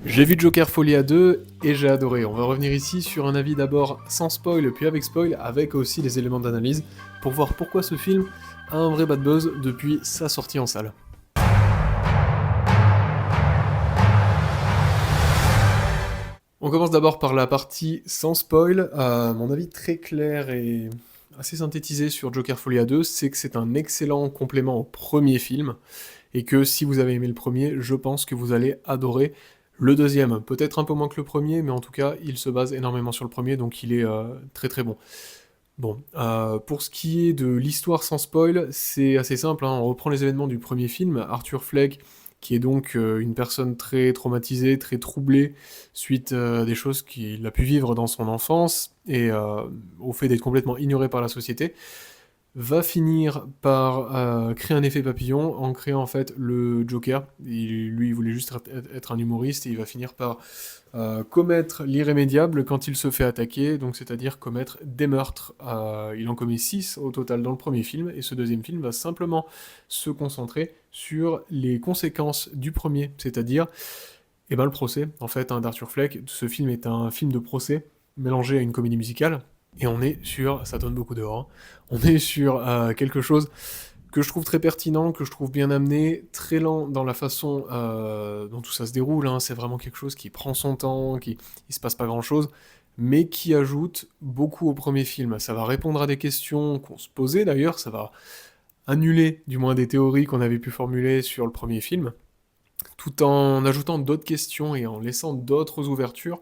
J'ai vu Joker Folie à 2 et j'ai adoré. On va revenir ici sur un avis d'abord sans spoil, puis avec spoil, avec aussi les éléments d'analyse, pour voir pourquoi ce film a un vrai bad buzz depuis sa sortie en salle. On commence d'abord par la partie sans spoil. Mon avis très clair et assez synthétisé sur Joker Folie à 2, c'est que c'est un excellent complément au premier film, et que si vous avez aimé le premier, je pense que vous allez adorer le deuxième. Peut-être un peu moins que le premier, mais en tout cas, il se base énormément sur le premier, donc il est très très bon. Bon, pour ce qui est de l'histoire sans spoil, c'est assez simple, hein. On reprend les événements du premier film. Arthur Fleck, qui est donc une personne très traumatisée, très troublée, suite à des choses qu'il a pu vivre dans son enfance, et au fait d'être complètement ignoré par la société, va finir par créer un effet papillon en créant en fait le Joker. Lui, il voulait juste être un humoriste et il va finir par commettre l'irrémédiable quand il se fait attaquer, donc c'est-à-dire commettre des meurtres. Il en commet 6 au total dans le premier film, et ce deuxième film va simplement se concentrer sur les conséquences du premier, c'est-à-dire le procès, en fait, hein, d'Arthur Fleck. Ce film est un film de procès mélangé à une comédie musicale, et on est sur, ça donne beaucoup dehors, hein, on est sur quelque chose que je trouve très pertinent, que je trouve bien amené, très lent dans la façon dont tout ça se déroule, hein. C'est vraiment quelque chose qui prend son temps, il se passe pas grand-chose, mais qui ajoute beaucoup au premier film. Ça va répondre à des questions qu'on se posait d'ailleurs, ça va annuler du moins des théories qu'on avait pu formuler sur le premier film, tout en ajoutant d'autres questions et en laissant d'autres ouvertures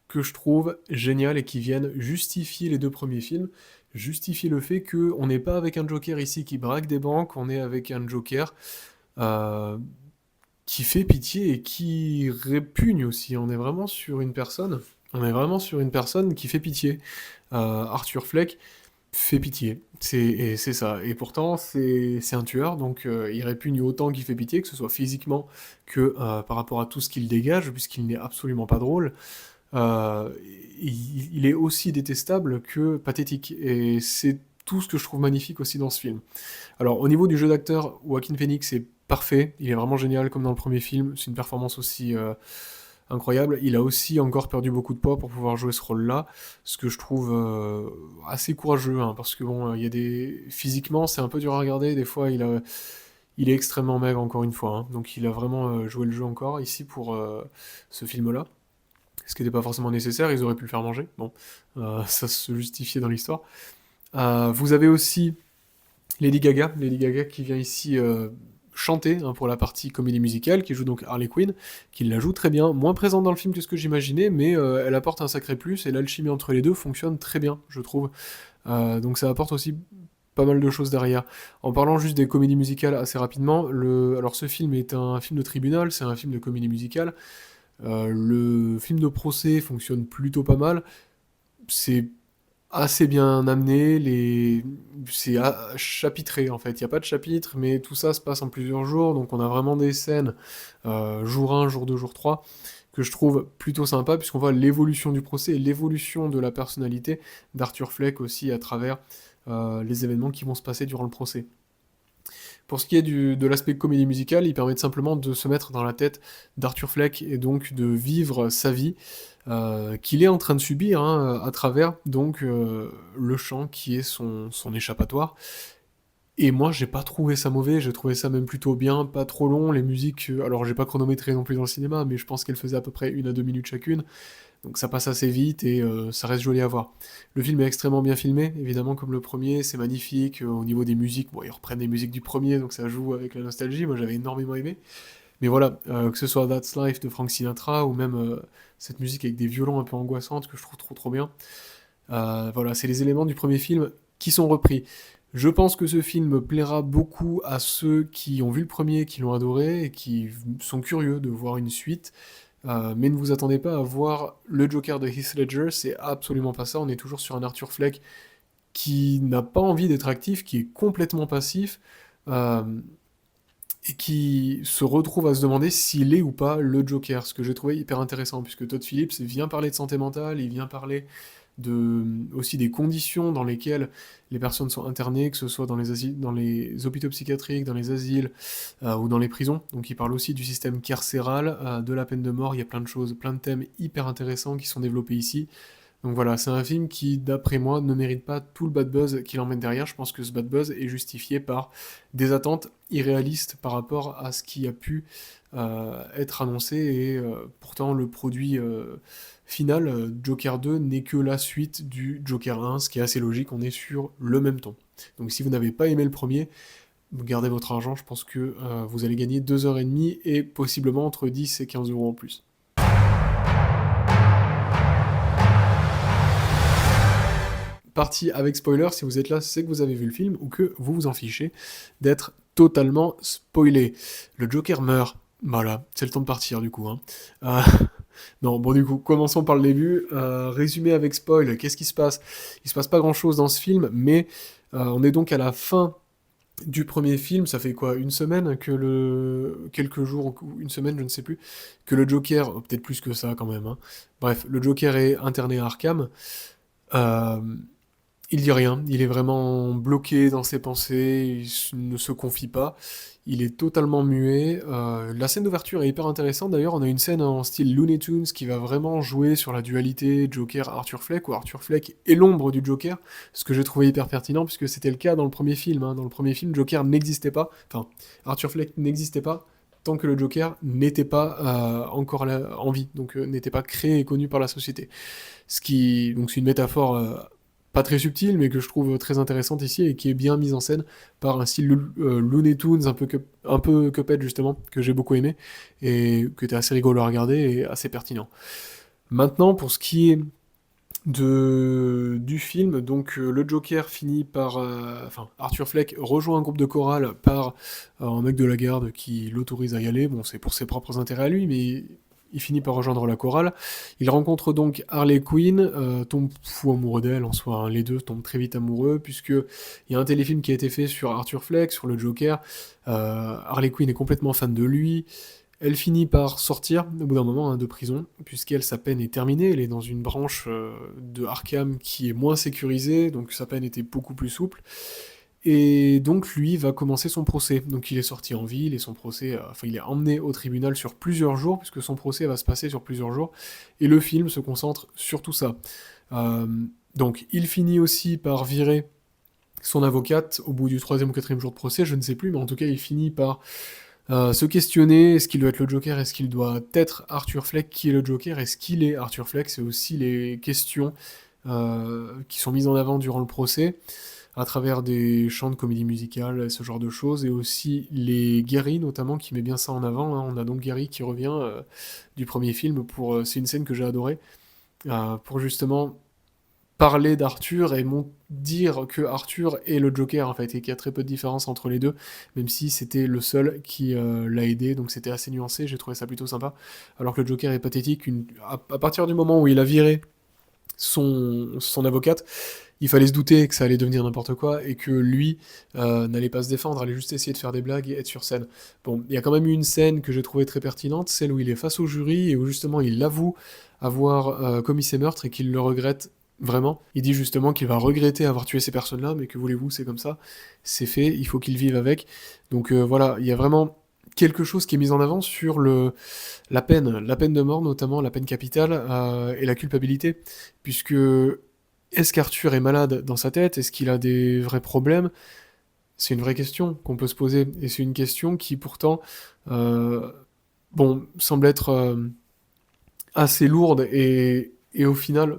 que je trouve géniales et qui viennent justifier les deux premiers films, justifier le fait qu'on n'est pas avec un Joker ici qui braque des banques, on est avec un Joker euh, qui fait pitié et qui répugne aussi. On est vraiment sur une personne qui fait pitié. Arthur Fleck fait pitié. C'est ça. Et pourtant, c'est un tueur, donc il répugne autant qu'il fait pitié, que ce soit physiquement que par rapport à tout ce qu'il dégage, puisqu'il n'est absolument pas drôle. Euh, il est aussi détestable que pathétique. Et c'est tout ce que je trouve magnifique aussi dans ce film. Alors, au niveau du jeu d'acteur, Joaquin Phoenix est parfait. Il est vraiment génial, comme dans le premier film. C'est une performance aussi incroyable. Il a aussi encore perdu beaucoup de poids pour pouvoir jouer ce rôle-là, ce que je trouve assez courageux, hein, parce que bon, il y a des physiquement, c'est un peu dur à regarder. Des fois, il est extrêmement maigre encore une fois, hein. Donc, il a vraiment joué le jeu encore ici pour ce film-là. Ce qui n'était pas forcément nécessaire, ils auraient pu le faire manger. Bon, ça se justifiait dans l'histoire. Vous avez aussi Lady Gaga qui vient ici chanter, hein, pour la partie comédie musicale, qui joue donc Harley Quinn, qui la joue très bien, moins présente dans le film que ce que j'imaginais, mais elle apporte un sacré plus, et l'alchimie entre les deux fonctionne très bien, je trouve. Donc ça apporte aussi pas mal de choses derrière. En parlant juste des comédies musicales assez rapidement, alors ce film est un film de tribunal, c'est un film de comédie musicale. Le film de procès fonctionne plutôt pas mal. C'est assez bien amené, c'est chapitré en fait. Il n'y a pas de chapitre, mais tout ça se passe en plusieurs jours, donc on a vraiment des scènes, jour 1, jour 2, jour 3, que je trouve plutôt sympa, puisqu'on voit l'évolution du procès et l'évolution de la personnalité d'Arthur Fleck aussi à travers les événements qui vont se passer durant le procès. Pour ce qui est de l'aspect comédie musicale, il permet simplement de se mettre dans la tête d'Arthur Fleck et donc de vivre sa vie qu'il est en train de subir, hein, à travers donc le chant qui est son échappatoire. Et moi, j'ai pas trouvé ça mauvais, j'ai trouvé ça même plutôt bien, pas trop long. Les musiques, alors j'ai pas chronométré non plus dans le cinéma, mais je pense qu'elles faisaient à peu près 1 à 2 minutes chacune. Donc ça passe assez vite et ça reste joli à voir. Le film est extrêmement bien filmé, évidemment comme le premier, c'est magnifique. Au niveau des musiques, bon, ils reprennent les musiques du premier, donc ça joue avec la nostalgie. Moi j'avais énormément aimé. Mais voilà, que ce soit That's Life de Frank Sinatra ou même cette musique avec des violons un peu angoissantes que je trouve trop trop bien. Voilà, c'est les éléments du premier film qui sont repris. Je pense que ce film plaira beaucoup à ceux qui ont vu le premier, qui l'ont adoré et qui sont curieux de voir une suite. Mais ne vous attendez pas à voir le Joker de Heath Ledger, c'est absolument pas ça. On est toujours sur un Arthur Fleck qui n'a pas envie d'être actif, qui est complètement passif, euh, et qui se retrouve à se demander s'il est ou pas le Joker. Ce que j'ai trouvé hyper intéressant, puisque Todd Phillips vient parler de santé mentale, il vient parler aussi des conditions dans lesquelles les personnes sont internées, que ce soit dans les hôpitaux psychiatriques, dans les asiles ou dans les prisons. Donc il parle aussi du système carcéral, de la peine de mort, il y a plein de choses, plein de thèmes hyper intéressants qui sont développés ici. Donc voilà, c'est un film qui, d'après moi, ne mérite pas tout le bad buzz qu'il emmène derrière. Je pense que ce bad buzz est justifié par des attentes irréalistes par rapport à ce qui a pu être annoncé, et pourtant le produit final, Joker 2, n'est que la suite du Joker 1, ce qui est assez logique, on est sur le même ton. Donc si vous n'avez pas aimé le premier, vous gardez votre argent, je pense que vous allez gagner 2h30 et possiblement entre 10 et 15 euros en plus. Partie avec spoiler, si vous êtes là, c'est que vous avez vu le film ou que vous vous en fichez d'être totalement spoilé. Le Joker meurt. Voilà, c'est le temps de partir du coup. Hein. Euh, non, bon du coup, commençons par le début. Résumé avec spoil, qu'est-ce qui se passe? Il se passe pas grand-chose dans ce film, mais on est donc à la fin du premier film. Ça fait quoi, une semaine que quelques jours ou une semaine, je ne sais plus, que le Joker, peut-être plus que ça quand même. Hein. Bref, le Joker est interné à Arkham. Euh, il dit rien, il est vraiment bloqué dans ses pensées, ne se confie pas, il est totalement muet. La scène d'ouverture est hyper intéressante, d'ailleurs on a une scène en style Looney Tunes qui va vraiment jouer sur la dualité Joker-Arthur Fleck, où Arthur Fleck est l'ombre du Joker, ce que j'ai trouvé hyper pertinent, puisque c'était le cas dans le premier film. Hein. Dans le premier film, Joker n'existait pas, enfin, Arthur Fleck n'existait pas, tant que le Joker n'était pas encore là, en vie, donc n'était pas créé et connu par la société. Donc c'est une métaphore pas très subtile, mais que je trouve très intéressante ici et qui est bien mise en scène par un style Looney Tunes, un peu Cuphead justement, que j'ai beaucoup aimé et que était assez rigolo à regarder et assez pertinent. Maintenant, pour ce qui est du film, donc le Joker finit par... Enfin, Arthur Fleck rejoint un groupe de chorale par un mec de la garde qui l'autorise à y aller. Bon, c'est pour ses propres intérêts à lui, mais il finit par rejoindre la chorale. Il rencontre donc Harley Quinn, tombe fou amoureux d'elle en soi. Hein. Les deux tombent très vite amoureux, puisque il y a un téléfilm qui a été fait sur Arthur Fleck, sur le Joker. Harley Quinn est complètement fan de lui. Elle finit par sortir, au bout d'un moment, hein, de prison, puisqu'elle, sa peine est terminée, elle est dans une branche de Arkham qui est moins sécurisée, donc sa peine était beaucoup plus souple, et donc lui va commencer son procès. Donc il est sorti en ville, et son procès, enfin il est emmené au tribunal sur plusieurs jours, puisque son procès va se passer sur plusieurs jours, et le film se concentre sur tout ça. Euh, donc il finit aussi par virer son avocate au bout du troisième ou quatrième jour de procès, je ne sais plus, mais en tout cas il finit par se questionner, est-ce qu'il doit être le Joker, est-ce qu'il doit être Arthur Fleck qui est le Joker, est-ce qu'il est Arthur Fleck, c'est aussi les questions qui sont mises en avant durant le procès, à travers des chants de comédie musicale, ce genre de choses, et aussi les Gary notamment qui met bien ça en avant. Hein. On a donc Gary qui revient du premier film, c'est une scène que j'ai adorée, pour justement parler d'Arthur et dire que Arthur est le Joker en fait et qu'il y a très peu de différence entre les deux, même si c'était le seul qui l'a aidé, donc c'était assez nuancé, j'ai trouvé ça plutôt sympa. Alors que le Joker est pathétique, à partir du moment où il a viré son avocate, il fallait se douter que ça allait devenir n'importe quoi et que lui n'allait pas se défendre, allait juste essayer de faire des blagues et être sur scène. Bon, il y a quand même eu une scène que j'ai trouvée très pertinente, celle où il est face au jury et où justement il avoue avoir commis ses meurtres et qu'il le regrette vraiment. Il dit justement qu'il va regretter avoir tué ces personnes-là, mais que voulez-vous, c'est comme ça, c'est fait, il faut qu'il vive avec. Donc voilà, il y a vraiment quelque chose qui est mis en avant sur la peine de mort notamment, la peine capitale et la culpabilité, puisque est-ce qu'Arthur est malade dans sa tête? Est-ce qu'il a des vrais problèmes? C'est une vraie question qu'on peut se poser, et c'est une question qui pourtant, euh, bon, semble être assez lourde et au final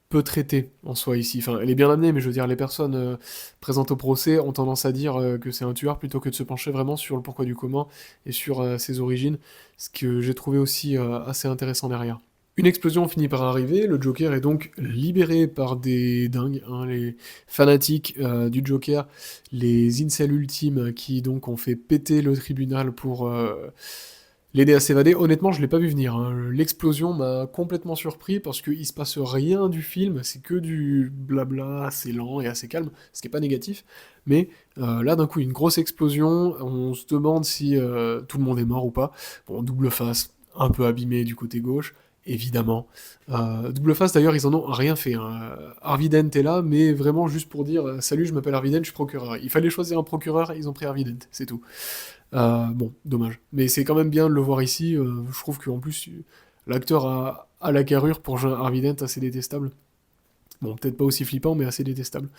peu traitée en soi ici. Enfin, elle est bien amenée, mais je veux dire, les personnes présentes au procès ont tendance à dire que c'est un tueur plutôt que de se pencher vraiment sur le pourquoi du comment et sur ses origines, ce que j'ai trouvé aussi assez intéressant derrière. Une explosion finit par arriver, le Joker est donc libéré par des dingues, hein, les fanatiques du Joker, les incels ultimes qui donc ont fait péter le tribunal pour l'aider à s'évader. Honnêtement, je l'ai pas vu venir. Hein. L'explosion m'a complètement surpris parce qu'il se passe rien du film, c'est que du blabla assez lent et assez calme, ce qui est pas négatif. Mais là, d'un coup, une grosse explosion, on se demande si tout le monde est mort ou pas. Bon, double face, un peu abîmé du côté gauche, évidemment. Double Face, d'ailleurs, ils en ont rien fait, hein. Harvey Dent est là, mais vraiment juste pour dire salut, je m'appelle Harvey Dent, je suis procureur. Il fallait choisir un procureur, ils ont pris Harvey Dent, c'est tout. Bon, dommage. Mais c'est quand même bien de le voir ici. Je trouve qu'en plus, l'acteur a la carrure pour jouer un Harvey Dent assez détestable. Bon, peut-être pas aussi flippant, mais assez détestable.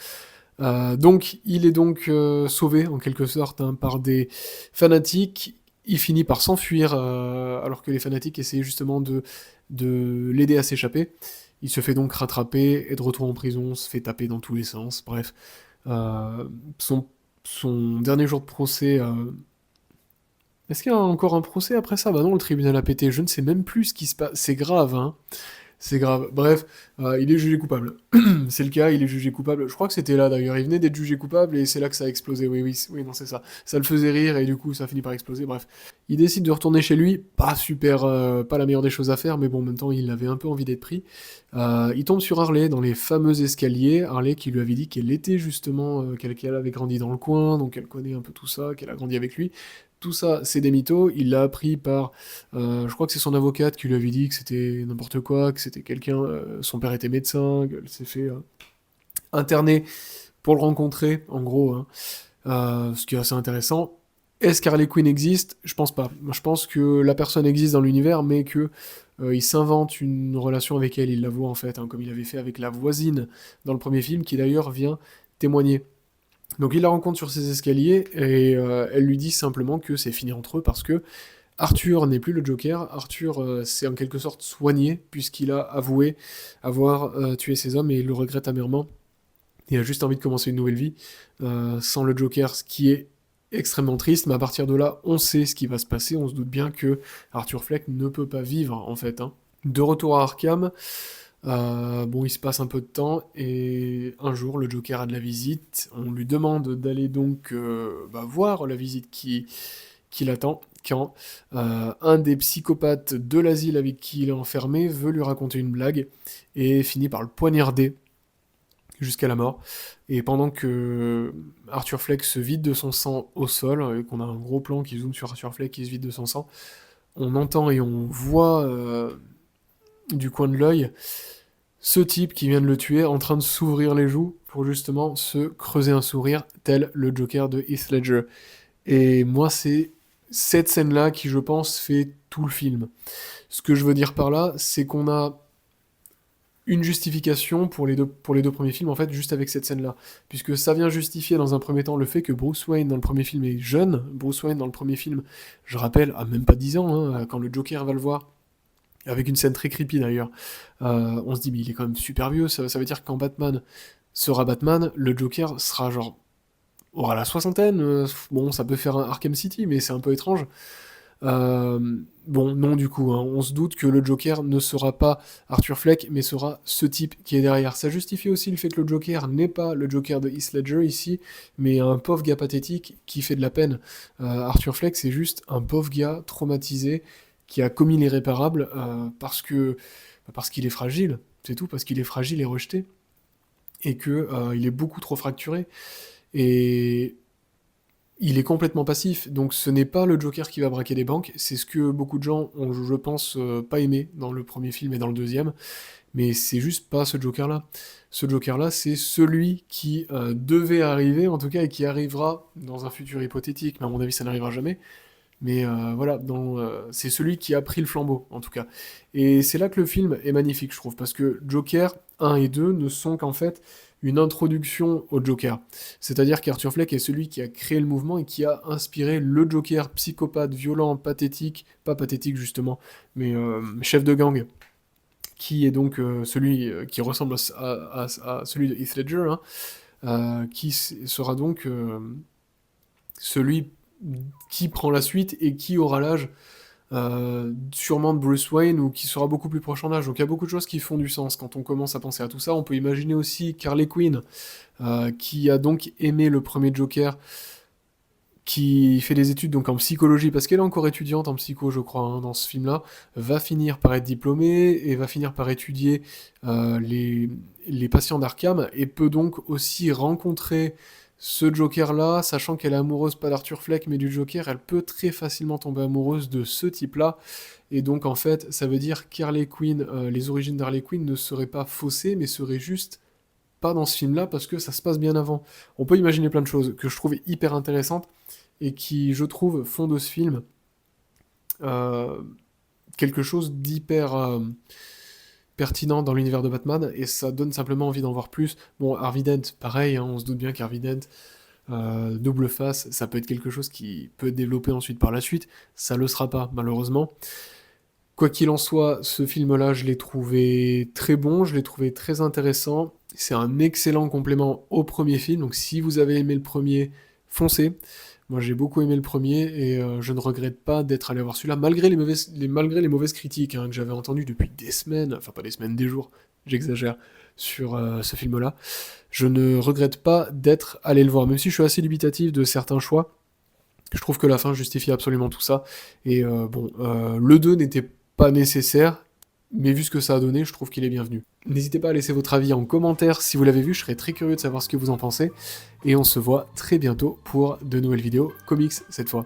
Donc, il est donc sauvé, en quelque sorte, hein, par des fanatiques. Il finit par s'enfuir, alors que les fanatiques essayaient justement de l'aider à s'échapper. Il se fait donc rattraper, est de retour en prison, se fait taper dans tous les sens, bref. Euh, son, son dernier jour de procès... Est-ce qu'il y a encore un procès après ça? Bah non, le tribunal a pété, je ne sais même plus ce qui se passe. C'est grave, hein. C'est grave. Bref, il est jugé coupable. C'est le cas, il est jugé coupable. Je crois que c'était là d'ailleurs. Il venait d'être jugé coupable et c'est là que ça a explosé. Oui, oui, oui, non, c'est ça. Ça le faisait rire et du coup, ça finit par exploser. Bref, il décide de retourner chez lui. Pas super, pas la meilleure des choses à faire, mais bon, en même temps, il avait un peu envie d'être pris. Il tombe sur Harley dans les fameux escaliers. Harley qui lui avait dit qu'elle était justement, qu'elle avait grandi dans le coin, donc elle connaît un peu tout ça, qu'elle a grandi avec lui. Tout ça, c'est des mythos. Il l'a appris par je crois que c'est son avocate qui lui avait dit que c'était n'importe quoi, que c'était quelqu'un, son père était médecin, qu'elle s'est fait interner pour le rencontrer, en gros, hein. Ce qui est assez intéressant. Est-ce qu'Harley Quinn existe? Je pense pas. Moi, je pense que la personne existe dans l'univers, mais que il s'invente une relation avec elle, il la voit en fait, hein, comme il avait fait avec la voisine dans le premier film, qui d'ailleurs vient témoigner. Donc il la rencontre sur ses escaliers et elle lui dit simplement que c'est fini entre eux parce que Arthur n'est plus le Joker, Arthur s'est en quelque sorte soigné, puisqu'il a avoué avoir tué ses hommes et il le regrette amèrement. Il a juste envie de commencer une nouvelle vie sans le Joker, ce qui est extrêmement triste, mais à partir de là, on sait ce qui va se passer, on se doute bien que Arthur Fleck ne peut pas vivre, en fait, hein. De retour à Arkham, bon, il se passe un peu de temps, et un jour, le Joker a de la visite, on lui demande d'aller donc voir la visite qui l'attend, quand un des psychopathes de l'asile avec qui il est enfermé veut lui raconter une blague et finit par le poignarder jusqu'à la mort. Et pendant que Arthur Fleck se vide de son sang au sol, et qu'on a un gros plan qui zoome sur Arthur Fleck qui se vide de son sang, on entend et on voit du coin de l'œil ce type qui vient de le tuer en train de s'ouvrir les joues pour justement se creuser un sourire, tel le Joker de Heath Ledger. Et moi, c'est cette scène-là qui, je pense, fait tout le film. Ce que je veux dire par là, c'est qu'on a une justification pour les deux premiers films, en fait, juste avec cette scène-là. Puisque ça vient justifier, dans un premier temps, le fait que Bruce Wayne, dans le premier film, est jeune. Bruce Wayne, dans le premier film, je rappelle, a même pas 10 ans, hein, quand le Joker va le voir, avec une scène très creepy d'ailleurs. On se dit, mais il est quand même super vieux, ça veut dire que quand Batman sera Batman, le Joker sera genre aura la soixantaine, bon, ça peut faire un Arkham City, mais c'est un peu étrange. Bon, non, du coup, hein, on se doute que le Joker ne sera pas Arthur Fleck, mais sera ce type qui est derrière. Ça justifie aussi le fait que le Joker n'est pas le Joker de Heath Ledger ici, mais un pauvre gars pathétique qui fait de la peine. Arthur Fleck, c'est juste un pauvre gars traumatisé qui a commis l'irréparable parce qu'il est fragile, c'est tout, parce qu'il est fragile et rejeté, et que il est beaucoup trop fracturé. Et il est complètement passif, donc ce n'est pas le Joker qui va braquer des banques, c'est ce que beaucoup de gens ont, je pense, pas aimé dans le premier film et dans le deuxième, mais c'est juste pas ce Joker-là. Ce Joker-là, c'est celui qui devait arriver, en tout cas, et qui arrivera dans un futur hypothétique, mais à mon avis ça n'arrivera jamais, mais voilà, c'est celui qui a pris le flambeau, en tout cas. Et c'est là que le film est magnifique, je trouve, parce que Joker 1 et 2 ne sont qu'en fait une introduction au Joker. C'est-à-dire qu'Arthur Fleck est celui qui a créé le mouvement et qui a inspiré le Joker psychopathe, violent, pathétique, pas pathétique justement, mais chef de gang, qui est donc celui qui ressemble à celui de Heath Ledger, hein, sera donc celui qui prend la suite et qui aura l'âge sûrement de Bruce Wayne ou qui sera beaucoup plus proche en âge. Donc il y a beaucoup de choses qui font du sens quand on commence à penser à tout ça. On peut imaginer aussi Harley Quinn, qui a donc aimé le premier Joker, qui fait des études donc en psychologie, parce qu'elle est encore étudiante en psycho, je crois, hein, dans ce film-là, va finir par être diplômée et va finir par étudier les patients d'Arkham et peut donc aussi rencontrer Ce Joker-là, sachant qu'elle est amoureuse pas d'Arthur Fleck mais du Joker, elle peut très facilement tomber amoureuse de ce type-là, et donc en fait, ça veut dire qu'Harley Quinn, les origines d'Harley Quinn ne seraient pas faussées, mais seraient juste pas dans ce film-là parce que ça se passe bien avant. On peut imaginer plein de choses que je trouve hyper intéressantes et qui, je trouve, font de ce film euh, quelque chose d'hyper pertinent dans l'univers de Batman, et ça donne simplement envie d'en voir plus. Bon, Harvey Dent, pareil, hein, on se doute bien qu'Harvey Dent, double face, ça peut être quelque chose qui peut être développé ensuite par la suite, ça le sera pas, malheureusement. Quoi qu'il en soit, ce film-là, je l'ai trouvé très bon, je l'ai trouvé très intéressant. C'est un excellent complément au premier film, donc si vous avez aimé le premier, foncez. Moi, j'ai beaucoup aimé le premier et je ne regrette pas d'être allé voir celui-là, malgré les mauvaises critiques hein, que j'avais entendues depuis des semaines, enfin pas des semaines, des jours, j'exagère, sur ce film-là. Je ne regrette pas d'être allé le voir, même si je suis assez dubitatif de certains choix. Je trouve que la fin justifie absolument tout ça. Et le 2 n'était pas nécessaire, mais vu ce que ça a donné, je trouve qu'il est bienvenu. N'hésitez pas à laisser votre avis en commentaire si vous l'avez vu, je serais très curieux de savoir ce que vous en pensez. Et on se voit très bientôt pour de nouvelles vidéos comics cette fois.